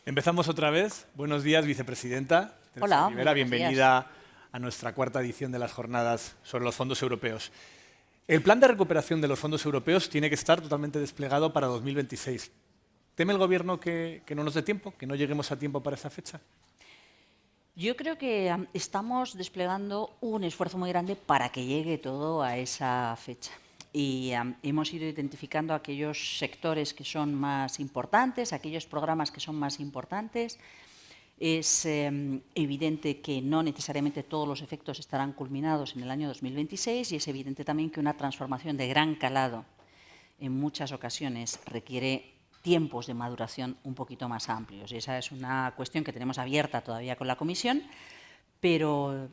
Empezamos otra vez. Buenos días, vicepresidenta Teresa Hola, Rivera. muy buenos días. Bienvenida a nuestra cuarta edición de las jornadas sobre los fondos europeos. El plan de recuperación de los fondos europeos tiene que estar totalmente desplegado para 2026. ¿Teme el Gobierno que no nos dé tiempo, que no lleguemos a tiempo para esa fecha? Yo creo que estamos desplegando un esfuerzo muy grande para que llegue todo a esa fecha. Y hemos ido identificando aquellos sectores que son más importantes, aquellos programas que son más importantes. Es evidente que no necesariamente todos los efectos estarán culminados en el año 2026 y es evidente también que una transformación de gran calado en muchas ocasiones requiere tiempos de maduración un poquito más amplios. Y esa es una cuestión que tenemos abierta todavía con la Comisión, pero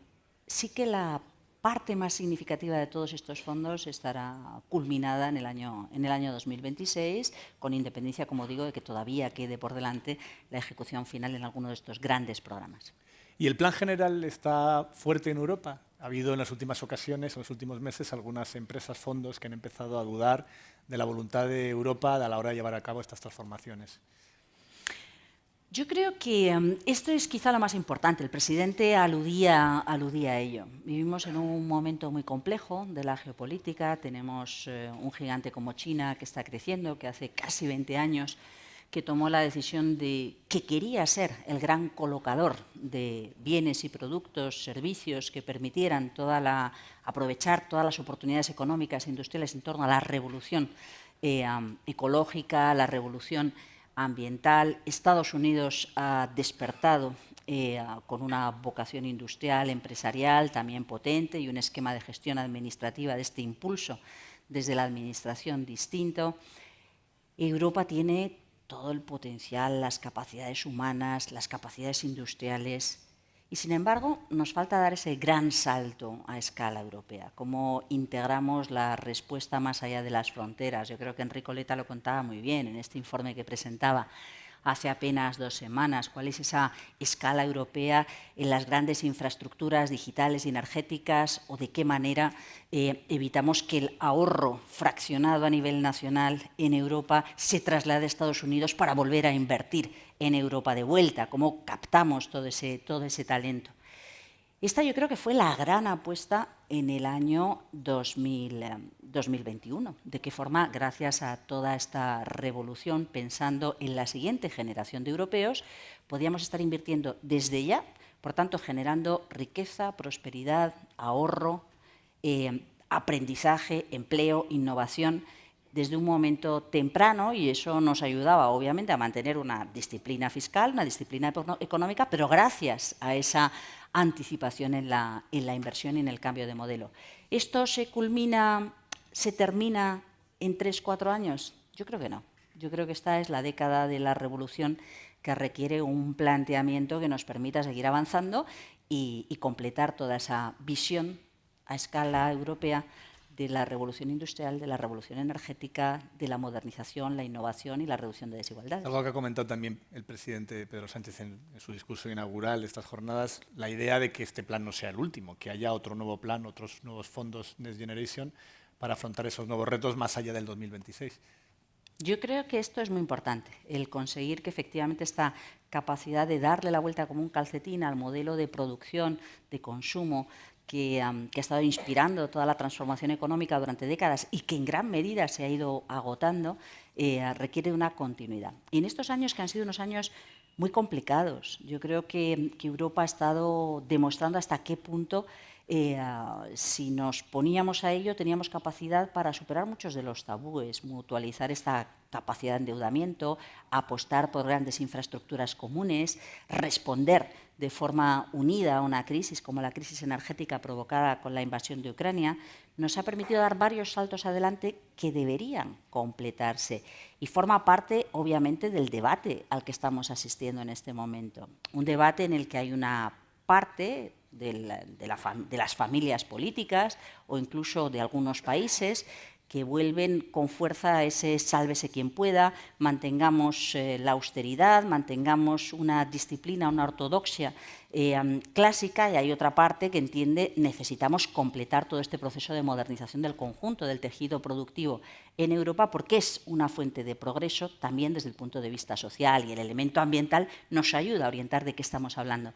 sí que la parte más significativa de todos estos fondos estará culminada en el año 2026, con independencia, como digo, de que todavía quede por delante la ejecución final en alguno de estos grandes programas. ¿Y el plan general está fuerte en Europa? Ha habido en las últimas ocasiones, en los últimos meses, algunas empresas, fondos que han empezado a dudar de la voluntad de Europa a la hora de llevar a cabo estas transformaciones. Yo creo que esto es quizá lo más importante. El presidente aludía a ello. Vivimos en un momento muy complejo de la geopolítica. Tenemos un gigante como China que está creciendo, que hace casi 20 años que tomó la decisión de que quería ser el gran colocador de bienes y productos, servicios que permitieran aprovechar todas las oportunidades económicas e industriales en torno a la revolución ecológica, la revolución ambiental. Estados Unidos ha despertado con una vocación industrial, empresarial también potente y un esquema de gestión administrativa de este impulso desde la administración distinto. Europa tiene todo el potencial, las capacidades humanas, las capacidades industriales. Y, sin embargo, nos falta dar ese gran salto a escala europea. ¿Cómo integramos la respuesta más allá de las fronteras? Yo creo que Enrico Letta lo contaba muy bien en este informe que presentaba hace apenas 2 semanas. ¿Cuál es esa escala europea en las grandes infraestructuras digitales y energéticas? ¿O de qué manera evitamos que el ahorro fraccionado a nivel nacional en Europa se traslade a Estados Unidos para volver a invertir en Europa de vuelta? ¿Cómo captamos todo ese talento? Esta yo creo que fue la gran apuesta en el año 2021. ¿De qué forma? Gracias a toda esta revolución, pensando en la siguiente generación de europeos, podíamos estar invirtiendo desde ya, por tanto, generando riqueza, prosperidad, ahorro, aprendizaje, empleo, innovación, desde un momento temprano, y eso nos ayudaba obviamente a mantener una disciplina fiscal, una disciplina económica, pero gracias a esa anticipación en la inversión y en el cambio de modelo. ¿Esto se termina en 3-4 años? Yo creo que no. Yo creo que esta es la década de la revolución que requiere un planteamiento que nos permita seguir avanzando y completar toda esa visión a escala europea de la revolución industrial, de la revolución energética, de la modernización, la innovación y la reducción de desigualdades. Algo que ha comentado también el presidente Pedro Sánchez en su discurso inaugural de estas jornadas, la idea de que este plan no sea el último, que haya otro nuevo plan, otros nuevos fondos Next Generation para afrontar esos nuevos retos más allá del 2026. Yo creo que esto es muy importante, el conseguir que efectivamente esta capacidad de darle la vuelta como un calcetín al modelo de producción, de consumo, que ha estado inspirando toda la transformación económica durante décadas y que en gran medida se ha ido agotando, requiere una continuidad. Y en estos años, que han sido unos años muy complicados, yo creo que Europa ha estado demostrando hasta qué punto si nos poníamos a ello, teníamos capacidad para superar muchos de los tabúes, mutualizar esta capacidad de endeudamiento, apostar por grandes infraestructuras comunes, responder de forma unida a una crisis como la crisis energética provocada con la invasión de Ucrania, nos ha permitido dar varios saltos adelante que deberían completarse y forma parte, obviamente, del debate al que estamos asistiendo en este momento. Un debate en el que hay una parte de las familias políticas o incluso de algunos países que vuelven con fuerza a ese sálvese quien pueda, mantengamos la austeridad, mantengamos una disciplina, una ortodoxia clásica, y hay otra parte que entiende necesitamos completar todo este proceso de modernización del conjunto del tejido productivo en Europa, porque es una fuente de progreso también desde el punto de vista social, y el elemento ambiental nos ayuda a orientar de qué estamos hablando.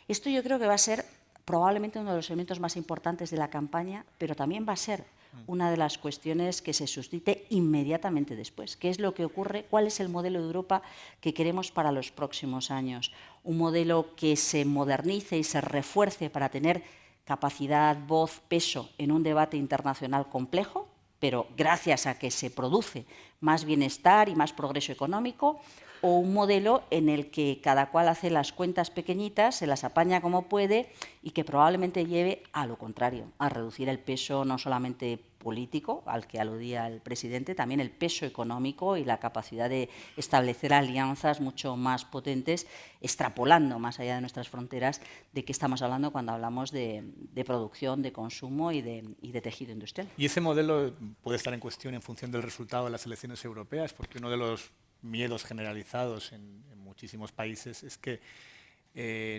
Esto yo creo que va a ser probablemente uno de los elementos más importantes de la campaña, pero también va a ser una de las cuestiones que se suscite inmediatamente después. ¿Qué es lo que ocurre? ¿Cuál es el modelo de Europa que queremos para los próximos años? Un modelo que se modernice y se refuerce para tener capacidad, voz, peso en un debate internacional complejo, pero gracias a que se produce más bienestar y más progreso económico, o un modelo en el que cada cual hace las cuentas pequeñitas, se las apaña como puede y que probablemente lleve a lo contrario, a reducir el peso no solamente político, al que aludía el presidente, también el peso económico y la capacidad de establecer alianzas mucho más potentes, extrapolando más allá de nuestras fronteras de qué estamos hablando cuando hablamos de producción, de consumo y de tejido industrial. Y ese modelo puede estar en cuestión en función del resultado de las elecciones europeas, porque uno de los miedos generalizados en muchísimos países es que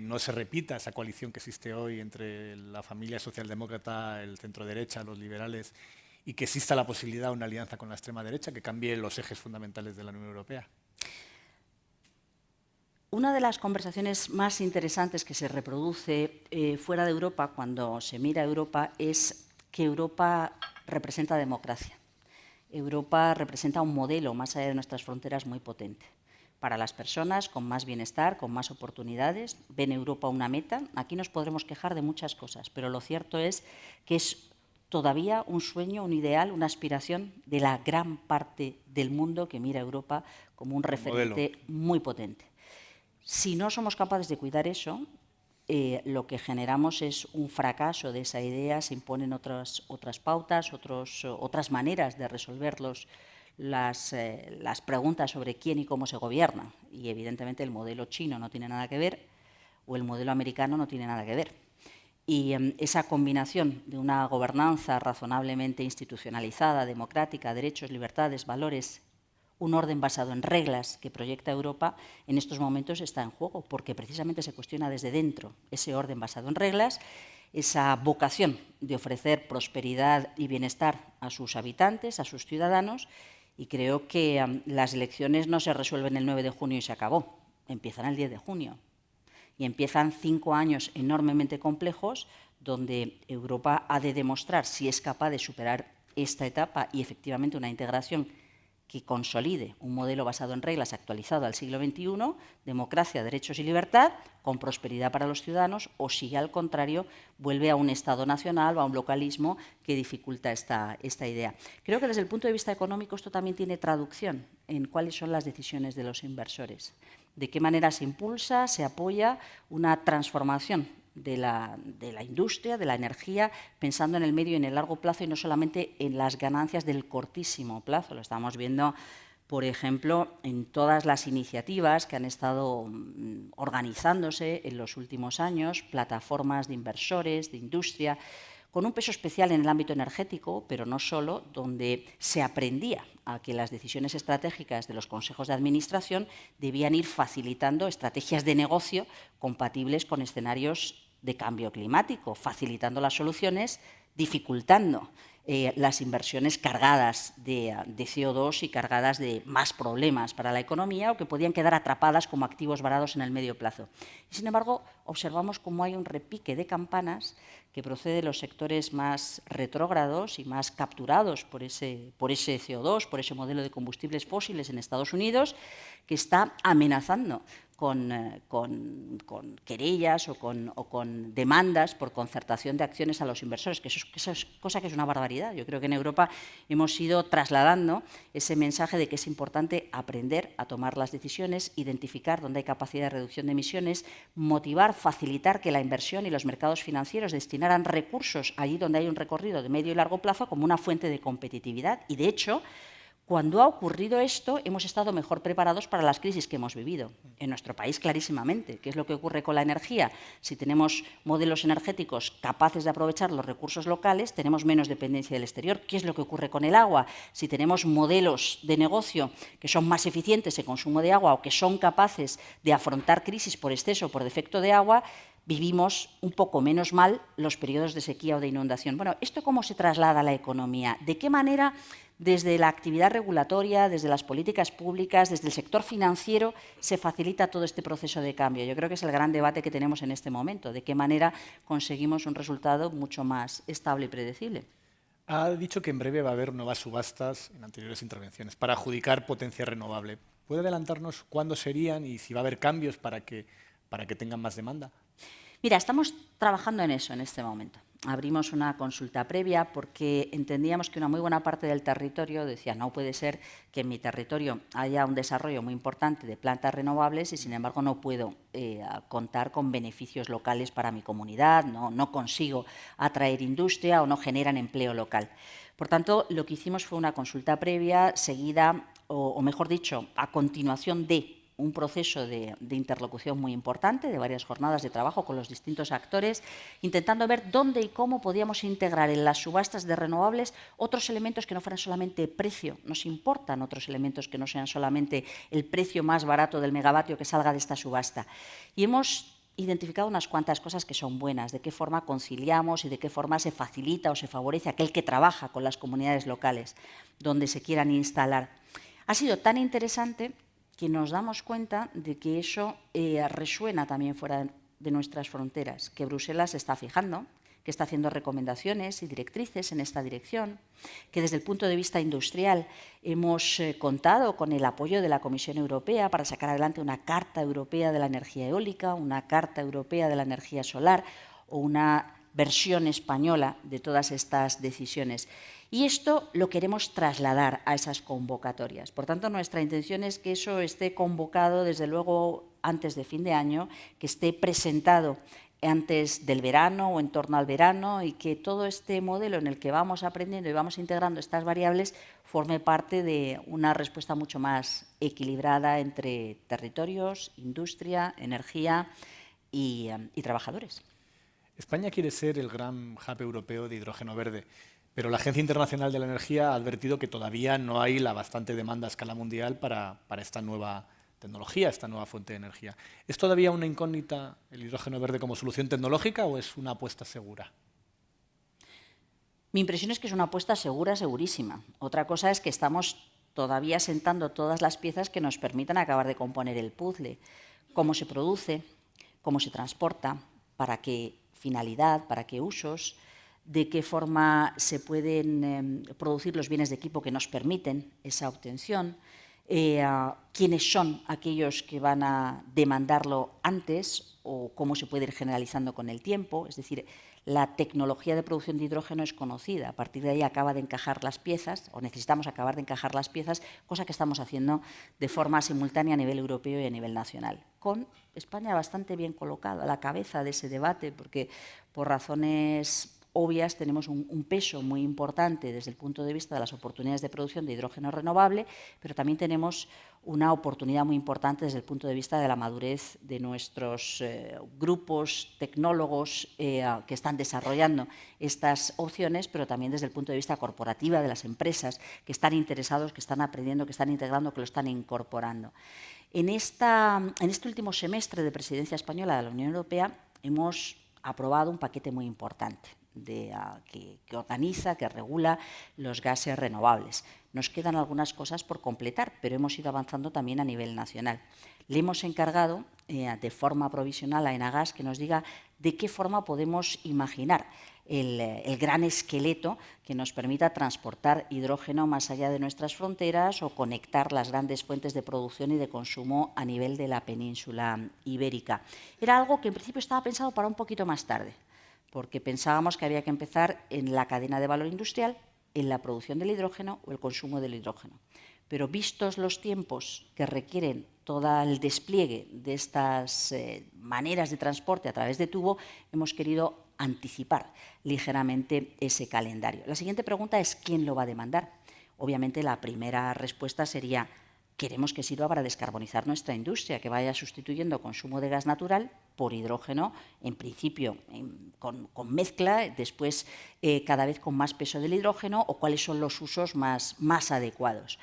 no se repita esa coalición que existe hoy entre la familia socialdemócrata, el centro-derecha, los liberales, y que exista la posibilidad de una alianza con la extrema derecha que cambie los ejes fundamentales de la Unión Europea. Una de las conversaciones más interesantes que se reproduce fuera de Europa, cuando se mira a Europa, es que Europa representa democracia. Europa representa un modelo más allá de nuestras fronteras muy potente. Para las personas con más bienestar, con más oportunidades, ven Europa una meta. Aquí nos podremos quejar de muchas cosas, pero lo cierto es que es todavía un sueño, un ideal, una aspiración de la gran parte del mundo que mira a Europa como un referente muy potente. Si no somos capaces de cuidar eso, lo que generamos es un fracaso de esa idea, se imponen otras pautas, otras maneras de resolver las preguntas sobre quién y cómo se gobierna. Y evidentemente el modelo chino no tiene nada que ver, o el modelo americano no tiene nada que ver. Y esa combinación de una gobernanza razonablemente institucionalizada, democrática, derechos, libertades, valores, un orden basado en reglas que proyecta Europa, en estos momentos está en juego, porque precisamente se cuestiona desde dentro ese orden basado en reglas, esa vocación de ofrecer prosperidad y bienestar a sus habitantes, a sus ciudadanos, y creo que las elecciones no se resuelven el 9 de junio y se acabó, empiezan el 10 de junio. Y empiezan 5 años enormemente complejos donde Europa ha de demostrar si es capaz de superar esta etapa y efectivamente una integración que consolide un modelo basado en reglas actualizado al siglo XXI, democracia, derechos y libertad, con prosperidad para los ciudadanos, o si al contrario vuelve a un Estado nacional o a un localismo que dificulta esta idea. Creo que desde el punto de vista económico esto también tiene traducción en cuáles son las decisiones de los inversores, de qué manera se impulsa, se apoya una transformación de la industria, de la energía, pensando en el medio y en el largo plazo y no solamente en las ganancias del cortísimo plazo. Lo estamos viendo, por ejemplo, en todas las iniciativas que han estado organizándose en los últimos años, plataformas de inversores, de industria, con un peso especial en el ámbito energético, pero no solo, donde se aprendía a que las decisiones estratégicas de los consejos de administración debían ir facilitando estrategias de negocio compatibles con escenarios de cambio climático, facilitando las soluciones, dificultando las inversiones cargadas de CO2 y cargadas de más problemas para la economía o que podían quedar atrapadas como activos varados en el medio plazo. Y, sin embargo, observamos cómo hay un repique de campanas que procede de los sectores más retrógrados y más capturados por ese CO2, por ese modelo de combustibles fósiles en Estados Unidos, que está amenazando con querellas o con demandas por concertación de acciones a los inversores, que eso es cosa que es una barbaridad. Yo creo que en Europa hemos ido trasladando ese mensaje de que es importante aprender a tomar las decisiones, identificar dónde hay capacidad de reducción de emisiones, motivar, facilitar que la inversión y los mercados financieros destinaran recursos allí donde hay un recorrido de medio y largo plazo como una fuente de competitividad. Y, de hecho, Cuando ha ocurrido esto, hemos estado mejor preparados para las crisis que hemos vivido. En nuestro país, clarísimamente. ¿Qué es lo que ocurre con la energía? Si tenemos modelos energéticos capaces de aprovechar los recursos locales, tenemos menos dependencia del exterior. ¿Qué es lo que ocurre con el agua? Si tenemos modelos de negocio que son más eficientes en consumo de agua o que son capaces de afrontar crisis por exceso o por defecto de agua, vivimos un poco menos mal los periodos de sequía o de inundación. Bueno, ¿esto cómo se traslada a la economía? ¿De qué manera, desde la actividad regulatoria, desde las políticas públicas, desde el sector financiero, se facilita todo este proceso de cambio? Yo creo que es el gran debate que tenemos en este momento. ¿De qué manera conseguimos un resultado mucho más estable y predecible? Ha dicho que en breve va a haber nuevas subastas en anteriores intervenciones para adjudicar potencia renovable. ¿Puede adelantarnos cuándo serían y si va a haber cambios para que tengan más demanda? Mira, estamos trabajando en eso en este momento. Abrimos una consulta previa porque entendíamos que una muy buena parte del territorio decía no puede ser que en mi territorio haya un desarrollo muy importante de plantas renovables y sin embargo no puedo contar con beneficios locales para mi comunidad, no consigo atraer industria o no generan empleo local. Por tanto, lo que hicimos fue una consulta previa seguida, o mejor dicho, a continuación de un proceso de interlocución muy importante, de varias jornadas de trabajo con los distintos actores, intentando ver dónde y cómo podíamos integrar en las subastas de renovables otros elementos que no fueran solamente precio. Nos importan otros elementos que no sean solamente el precio más barato del megavatio que salga de esta subasta. Y hemos identificado unas cuantas cosas que son buenas, de qué forma conciliamos y de qué forma se facilita o se favorece a aquel que trabaja con las comunidades locales donde se quieran instalar. Ha sido tan interesante que nos damos cuenta de que eso resuena también fuera de nuestras fronteras, que Bruselas se está fijando, que está haciendo recomendaciones y directrices en esta dirección, que desde el punto de vista industrial hemos contado con el apoyo de la Comisión Europea para sacar adelante una Carta Europea de la Energía Eólica, una Carta Europea de la Energía Solar o una versión española de todas estas decisiones. Y esto lo queremos trasladar a esas convocatorias. Por tanto, nuestra intención es que eso esté convocado, desde luego, antes de fin de año, que esté presentado antes del verano o en torno al verano y que todo este modelo en el que vamos aprendiendo y vamos integrando estas variables forme parte de una respuesta mucho más equilibrada entre territorios, industria, energía y trabajadores. España quiere ser el gran hub europeo de hidrógeno verde, pero la Agencia Internacional de la Energía ha advertido que todavía no hay la bastante demanda a escala mundial para esta nueva tecnología, esta nueva fuente de energía. ¿Es todavía una incógnita el hidrógeno verde como solución tecnológica o es una apuesta segura? Mi impresión es que es una apuesta segura, segurísima. Otra cosa es que estamos todavía sentando todas las piezas que nos permitan acabar de componer el puzzle. Cómo se produce, cómo se transporta, para qué finalidad, para qué usos, de qué forma se pueden producir los bienes de equipo que nos permiten esa obtención, quiénes son aquellos que van a demandarlo antes o cómo se puede ir generalizando con el tiempo. Es decir, la tecnología de producción de hidrógeno es conocida. A partir de ahí acaba de encajar las piezas, o necesitamos acabar de encajar las piezas, cosa que estamos haciendo de forma simultánea a nivel europeo y a nivel nacional, con España bastante bien colocado a la cabeza de ese debate, porque por razones obvias tenemos un peso muy importante desde el punto de vista de las oportunidades de producción de hidrógeno renovable, pero también tenemos una oportunidad muy importante desde el punto de vista de la madurez de nuestros grupos tecnólogos que están desarrollando estas opciones, pero también desde el punto de vista corporativo de las empresas que están interesados, que están aprendiendo, que están integrando, que lo están incorporando. En este último semestre de presidencia española de la Unión Europea hemos aprobado un paquete muy importante que organiza, que regula los gases renovables. Nos quedan algunas cosas por completar, pero hemos ido avanzando también a nivel nacional. Le hemos encargado de forma provisional a Enagas que nos diga de qué forma podemos imaginar el gran esqueleto que nos permita transportar hidrógeno más allá de nuestras fronteras o conectar las grandes fuentes de producción y de consumo a nivel de la península ibérica. Era algo que en principio estaba pensado para un poquito más tarde, porque pensábamos que había que empezar en la cadena de valor industrial, en la producción del hidrógeno o el consumo del hidrógeno. Pero vistos los tiempos que requieren todo el despliegue de estas maneras de transporte a través de tubo, hemos querido anticipar ligeramente ese calendario. La siguiente pregunta es ¿quién lo va a demandar? obviamente la primera respuesta sería: queremos que sirva para descarbonizar nuestra industria, que vaya sustituyendo consumo de gas natural por hidrógeno, en principio con mezcla, después cada vez con más peso del hidrógeno, o cuáles son los usos más adecuados.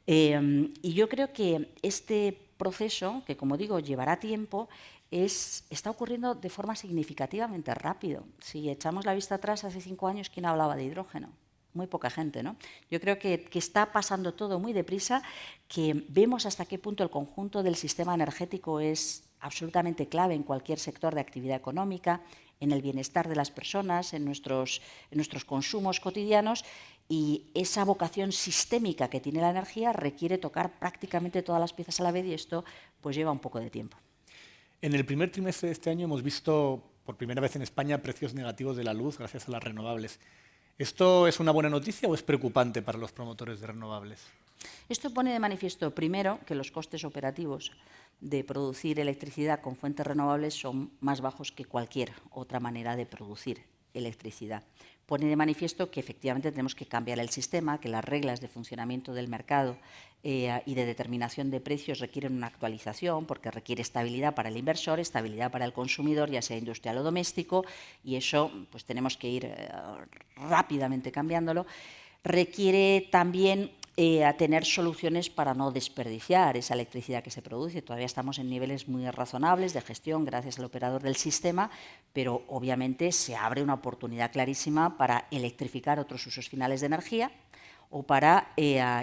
Y yo creo que este proceso, que como digo llevará tiempo, está ocurriendo de forma significativamente rápido. Si echamos la vista atrás, hace 5 años, ¿quién hablaba de hidrógeno? Muy poca gente, ¿no? Yo creo que está pasando todo muy deprisa, que vemos hasta qué punto el conjunto del sistema energético es absolutamente clave en cualquier sector de actividad económica, en el bienestar de las personas, en nuestros consumos cotidianos, y esa vocación sistémica que tiene la energía requiere tocar prácticamente todas las piezas a la vez, y esto pues lleva un poco de tiempo. En el primer trimestre de este año hemos visto por primera vez en España precios negativos de la luz gracias a las renovables. ¿Esto es una buena noticia o es preocupante para los promotores de renovables? Esto pone de manifiesto, primero, que los costes operativos de producir electricidad con fuentes renovables son más bajos que cualquier otra manera de producir electricidad. Pone de manifiesto que efectivamente tenemos que cambiar el sistema, que las reglas de funcionamiento del mercado y de determinación de precios requieren una actualización, porque requiere estabilidad para el inversor, estabilidad para el consumidor, ya sea industrial o doméstico, y eso pues tenemos que ir rápidamente cambiándolo. Requiere también a tener soluciones para no desperdiciar esa electricidad que se produce. Todavía estamos en niveles muy razonables de gestión gracias al operador del sistema, pero obviamente se abre una oportunidad clarísima para electrificar otros usos finales de energía, o para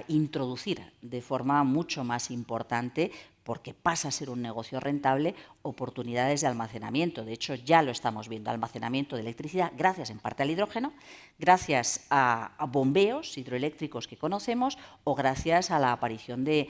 introducir de forma mucho más importante, porque pasa a ser un negocio rentable, oportunidades de almacenamiento. De hecho, ya lo estamos viendo, almacenamiento de electricidad, gracias en parte al hidrógeno, gracias a bombeos hidroeléctricos que conocemos, o gracias a la aparición de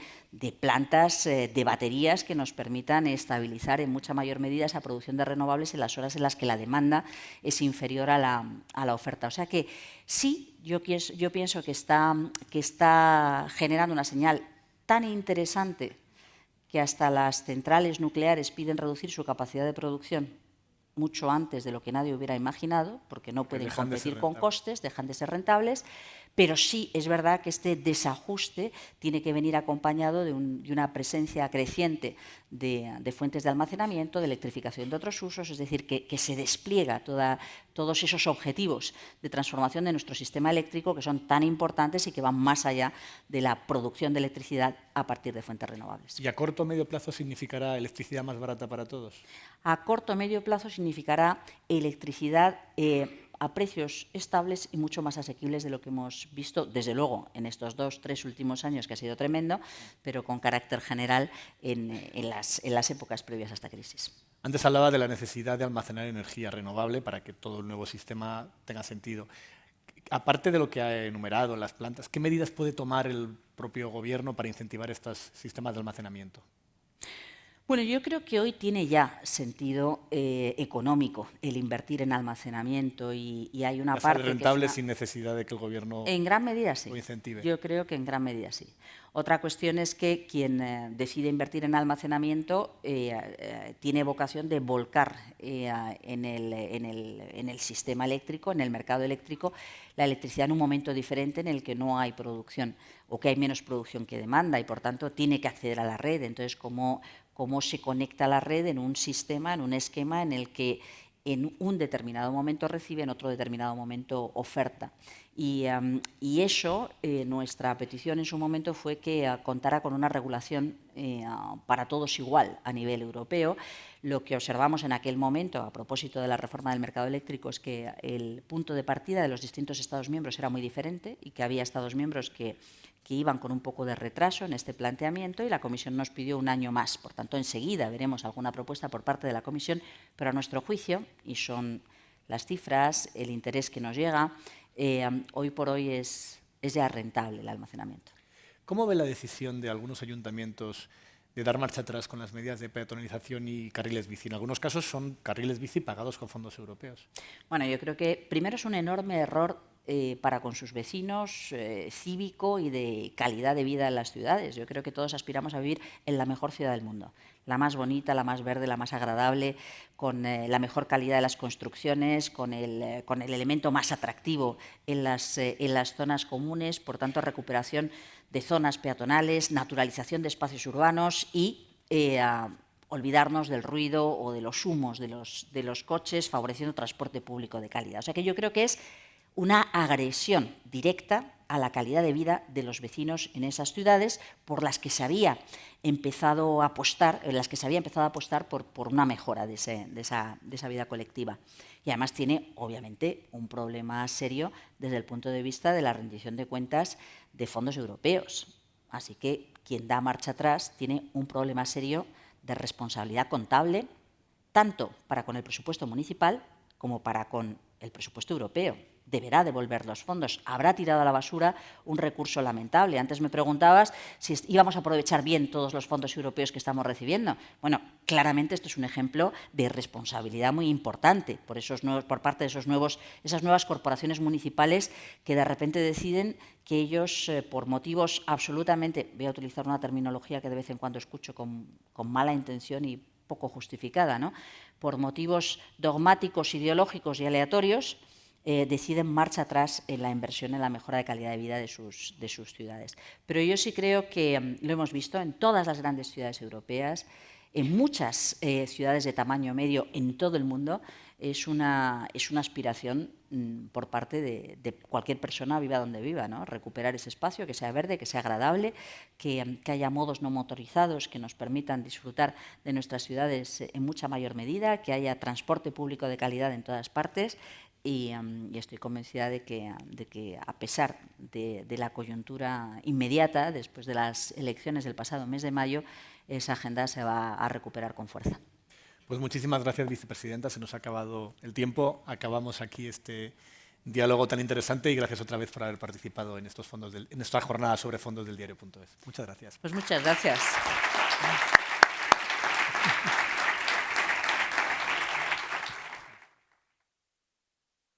plantas de baterías que nos permitan estabilizar en mucha mayor medida esa producción de renovables en las horas en las que la demanda es inferior a la oferta. O sea que sí, yo pienso que está generando una señal tan interesante que hasta las centrales nucleares piden reducir su capacidad de producción mucho antes de lo que nadie hubiera imaginado, porque no pueden competir con costes, dejan de ser rentables, pero sí es verdad que este desajuste tiene que venir acompañado de una presencia creciente de fuentes de almacenamiento, de electrificación de otros usos, es decir, que se despliega todos esos objetivos de transformación de nuestro sistema eléctrico, que son tan importantes y que van más allá de la producción de electricidad a partir de fuentes renovables. ¿Y a corto o medio plazo significará electricidad más barata para todos? A corto o medio plazo significará electricidad a precios estables y mucho más asequibles de lo que hemos visto, desde luego, en estos 2-3 últimos años, que ha sido tremendo, pero con carácter general en las épocas previas a esta crisis. Antes hablaba de la necesidad de almacenar energía renovable para que todo el nuevo sistema tenga sentido. Aparte de lo que ha enumerado, las plantas, ¿qué medidas puede tomar el propio Gobierno para incentivar estos sistemas de almacenamiento? Bueno, yo creo que hoy tiene ya sentido económico el invertir en almacenamiento, y hay una parte rentable que es sin necesidad de que el Gobierno en gran medida sí. lo incentive. Yo creo que en gran medida sí. Otra cuestión es que quien decide invertir en almacenamiento tiene vocación de volcar en el sistema eléctrico, en el mercado eléctrico, la electricidad en un momento diferente en el que no hay producción, o que hay menos producción que demanda, y por tanto tiene que acceder a la red. Entonces, ¿cómo se conecta la red en un sistema, en un esquema en el que en un determinado momento recibe, en otro determinado momento oferta? Y eso, nuestra petición en su momento fue que contara con una regulación para todos igual a nivel europeo. Lo que observamos en aquel momento, a propósito de la reforma del mercado eléctrico, es que el punto de partida de los distintos Estados miembros era muy diferente, y que había Estados miembros que iban con un poco de retraso en este planteamiento, y la Comisión nos pidió un año más. Por tanto, enseguida veremos alguna propuesta por parte de la Comisión, pero a nuestro juicio, y son las cifras, el interés que nos llega, hoy por hoy es ya rentable el almacenamiento. ¿Cómo ve la decisión de algunos ayuntamientos de dar marcha atrás con las medidas de peatonalización y carriles bici. En algunos casos son carriles bici pagados con fondos europeos. Bueno, yo creo que primero es un enorme error para con sus vecinos, cívico y de calidad de vida en las ciudades. Yo creo que todos aspiramos a vivir en la mejor ciudad del mundo, la más bonita, la más verde, la más agradable, con la mejor calidad de las construcciones, con el elemento más atractivo en las zonas comunes, por tanto, recuperación de zonas peatonales, naturalización de espacios urbanos y olvidarnos del ruido o de los humos de los coches, favoreciendo transporte público de calidad. O sea que yo creo que es una agresión directa a la calidad de vida de los vecinos en esas ciudades por las que se había empezado a apostar, por una mejora de esa vida colectiva. Y además tiene, obviamente, un problema serio desde el punto de vista de la rendición de cuentas de fondos europeos. Así que quien da marcha atrás tiene un problema serio de responsabilidad contable, tanto para con el presupuesto municipal como para con el presupuesto europeo. Deberá devolver los fondos. Habrá tirado a la basura un recurso lamentable. Antes me preguntabas si íbamos a aprovechar bien todos los fondos europeos que estamos recibiendo. Bueno, claramente esto es un ejemplo de responsabilidad muy importante por parte de esas nuevas corporaciones municipales que de repente deciden que ellos, por motivos absolutamente, voy a utilizar una terminología que de vez en cuando escucho con mala intención y poco justificada, ¿no? Por motivos dogmáticos, ideológicos y aleatorios, deciden marcha atrás en la inversión en la mejora de calidad de vida de sus ciudades. Pero yo sí creo que lo hemos visto en todas las grandes ciudades europeas, en muchas ciudades de tamaño medio en todo el mundo, es una aspiración por parte de cualquier persona, viva donde viva, ¿no? Recuperar ese espacio, que sea verde, que sea agradable, que haya modos no motorizados que nos permitan disfrutar de nuestras ciudades en mucha mayor medida, que haya transporte público de calidad en todas partes. Y estoy convencida de que a pesar de la coyuntura inmediata, después de las elecciones del pasado mes de mayo, esa agenda se va a recuperar con fuerza. Pues muchísimas gracias, vicepresidenta. Se nos ha acabado el tiempo. Acabamos aquí este diálogo tan interesante y gracias otra vez por haber participado en esta jornada sobre fondos del diario.es. Muchas gracias. Pues muchas gracias.